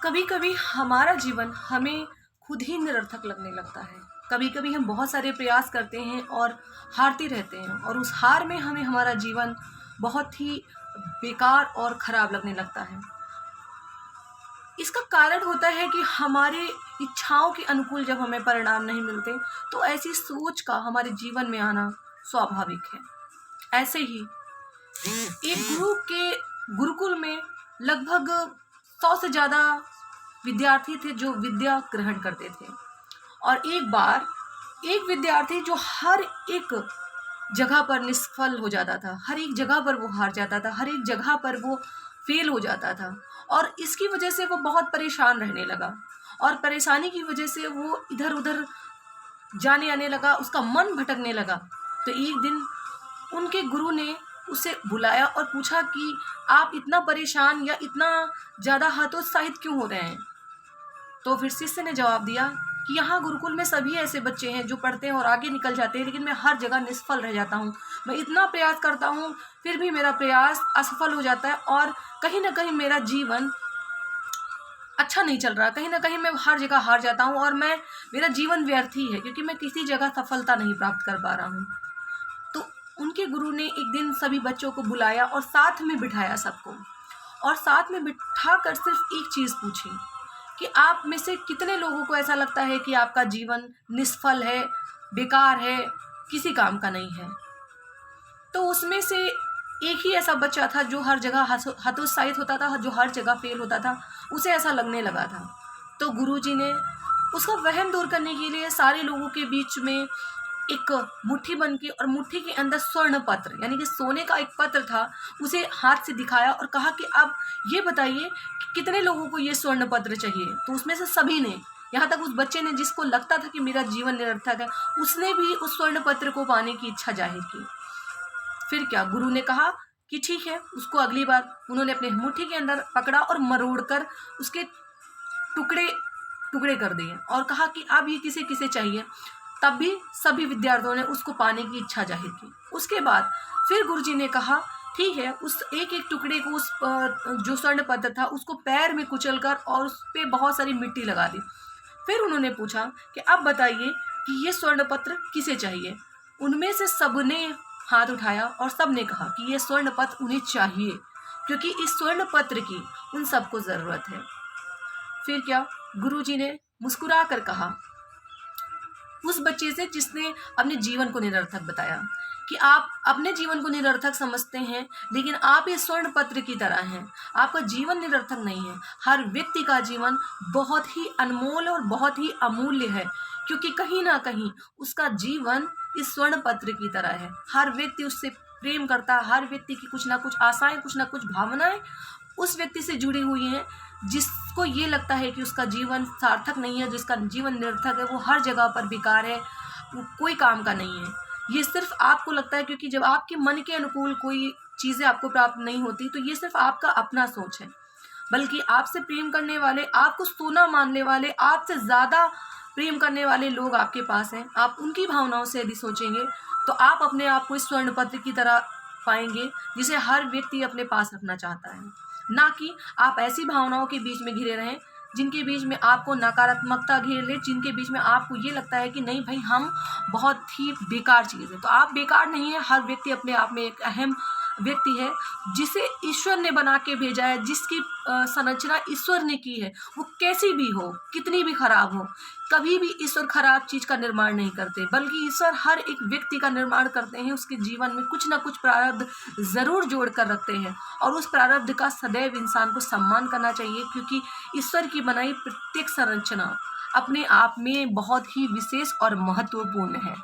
कभी कभी हमारा जीवन हमें खुद ही निरर्थक लगने लगता है। कभी कभी हम बहुत सारे प्रयास करते हैं और हारते रहते हैं, और उस हार में हमें हमारा जीवन बहुत ही बेकार और खराब लगने लगता है। इसका कारण होता है कि हमारे इच्छाओं के अनुकूल जब हमें परिणाम नहीं मिलते, तो ऐसी सोच का हमारे जीवन में आना स्वाभाविक है। ऐसे ही एक गुरुकुल में लगभग 100 से ज़्यादा विद्यार्थी थे जो विद्या ग्रहण करते थे। और एक बार एक विद्यार्थी जो हर एक जगह पर निष्फल हो जाता था, हर एक जगह पर वो हार जाता था, हर एक जगह पर वो फेल हो जाता था, और इसकी वजह से वो बहुत परेशान रहने लगा। और परेशानी की वजह से वो इधर उधर जाने आने लगा, उसका मन भटकने लगा। तो एक दिन उनके गुरु ने उसे बुलाया और पूछा कि आप इतना परेशान या इतना ज़्यादा हतोत्साहित क्यों हो रहे हैं। तो फिर शिष्य ने जवाब दिया कि यहाँ गुरुकुल में सभी ऐसे बच्चे हैं जो पढ़ते हैं और आगे निकल जाते हैं, लेकिन मैं हर जगह निष्फल रह जाता हूँ। मैं इतना प्रयास करता हूँ, फिर भी मेरा प्रयास असफल हो जाता है, और कहीं ना कहीं मेरा जीवन अच्छा नहीं चल रहा। कहीं ना कहीं मैं हर जगह हार जाता हूँ, और मेरा जीवन व्यर्थ ही है, क्योंकि मैं किसी जगह सफलता नहीं प्राप्त कर पा रहा हूँ। तो उनके गुरु ने एक दिन सभी बच्चों को बुलाया और साथ में बिठाया सबको, और साथ में बिठा कर सिर्फ एक चीज़ पूछी कि आप में से कितने लोगों को ऐसा लगता है कि आपका जीवन निष्फल है, बेकार है, किसी काम का नहीं है। तो उसमें से एक ही ऐसा बच्चा था जो हर जगह हतोत्साहित होता था, जो हर जगह फेल होता था, उसे ऐसा लगने लगा था। तो गुरुजी ने उसका वहम दूर करने के लिए सारे लोगों के बीच में एक मुट्ठी बन के, और मुट्ठी के अंदर स्वर्ण पत्र यानी कि सोने का एक पत्र था, उसे हाथ से दिखाया और कहा कि अब ये बताइए कि कितने लोगों को ये स्वर्ण पत्र चाहिए। तो उसमें से सभी ने, यहाँ तक उस बच्चे ने जिसको लगता था कि मेरा जीवन निरर्थक है, उसने भी उस स्वर्ण पत्र को पाने की इच्छा जाहिर की। फिर क्या, गुरु ने कहा कि ठीक है। उसको अगली बार उन्होंने अपने मुट्ठी के अंदर पकड़ा और मरोड़ कर उसके टुकड़े टुकड़े कर दिए, और कहा कि अब ये किसे किसे चाहिए। तब भी सभी विद्यार्थियों ने उसको पाने की इच्छा जाहिर की। उसके बाद फिर गुरुजी ने कहा ठीक है, उस एक एक टुकड़े को, उस जो स्वर्ण पत्र था, उसको पैर में कुचलकर और उस पर बहुत सारी मिट्टी लगा दी। फिर उन्होंने पूछा कि अब बताइए कि ये स्वर्ण पत्र किसे चाहिए। उनमें से सबने हाथ उठाया और सब ने कहा कि ये स्वर्ण पत्र उन्हें चाहिए, क्योंकि इस स्वर्ण पत्र की उन सबको ज़रूरत है। फिर क्या, गुरुजी ने मुस्कुरा कर कहा उस बच्चे से जिसने अपने जीवन को निरर्थक बताया कि आप अपने जीवन को निरर्थक समझते हैं, लेकिन आप इस स्वर्ण पत्र की तरह हैं। आपका जीवन निरर्थक नहीं है। हर व्यक्ति का जीवन बहुत ही अनमोल और बहुत ही अमूल्य है, क्योंकि कहीं ना कहीं उसका जीवन इस स्वर्ण पत्र की तरह है। हर व्यक्ति उससे प्रेम करता है, हर व्यक्ति की कुछ ना कुछ आशाएं, कुछ ना कुछ भावनाएं उस व्यक्ति से जुड़ी हुई हैं। जिसको ये लगता है कि उसका जीवन सार्थक नहीं है, जिसका जीवन निरर्थक है, वो हर जगह पर बेकार है, वो कोई काम का नहीं है। ये सिर्फ आपको लगता है, क्योंकि जब आपके मन के अनुकूल कोई चीज़ें आपको प्राप्त नहीं होती, तो ये सिर्फ आपका अपना सोच है। बल्कि आपसे प्रेम करने वाले, आपको सोना मानने वाले, आपसे ज़्यादा प्रेम करने वाले लोग आपके पास हैं। आप उनकी भावनाओं से यदि सोचेंगे, तो आप अपने आप को इस स्वर्ण पत्र की तरह पाएंगे, जिसे हर व्यक्ति अपने पास रखना चाहता है। ना कि आप ऐसी भावनाओं के बीच में घिरे रहें जिनके बीच में आपको नकारात्मकता घेर ले, जिनके बीच में आपको ये लगता है कि नहीं भाई, हम बहुत ही बेकार चीज़ है। तो आप बेकार नहीं है। हर व्यक्ति अपने आप में एक अहम व्यक्ति है, जिसे ईश्वर ने बना के भेजा है, जिसकी संरचना ईश्वर ने की है। वो कैसी भी हो, कितनी भी खराब हो, कभी भी ईश्वर खराब चीज़ का निर्माण नहीं करते, बल्कि ईश्वर हर एक व्यक्ति का निर्माण करते हैं। उसके जीवन में कुछ ना कुछ प्रारब्ध ज़रूर जोड़ कर रखते हैं, और उस प्रारब्ध का सदैव इंसान को सम्मान करना चाहिए, क्योंकि ईश्वर की बनाई प्रत्येक संरचना अपने आप में बहुत ही विशेष और महत्वपूर्ण है।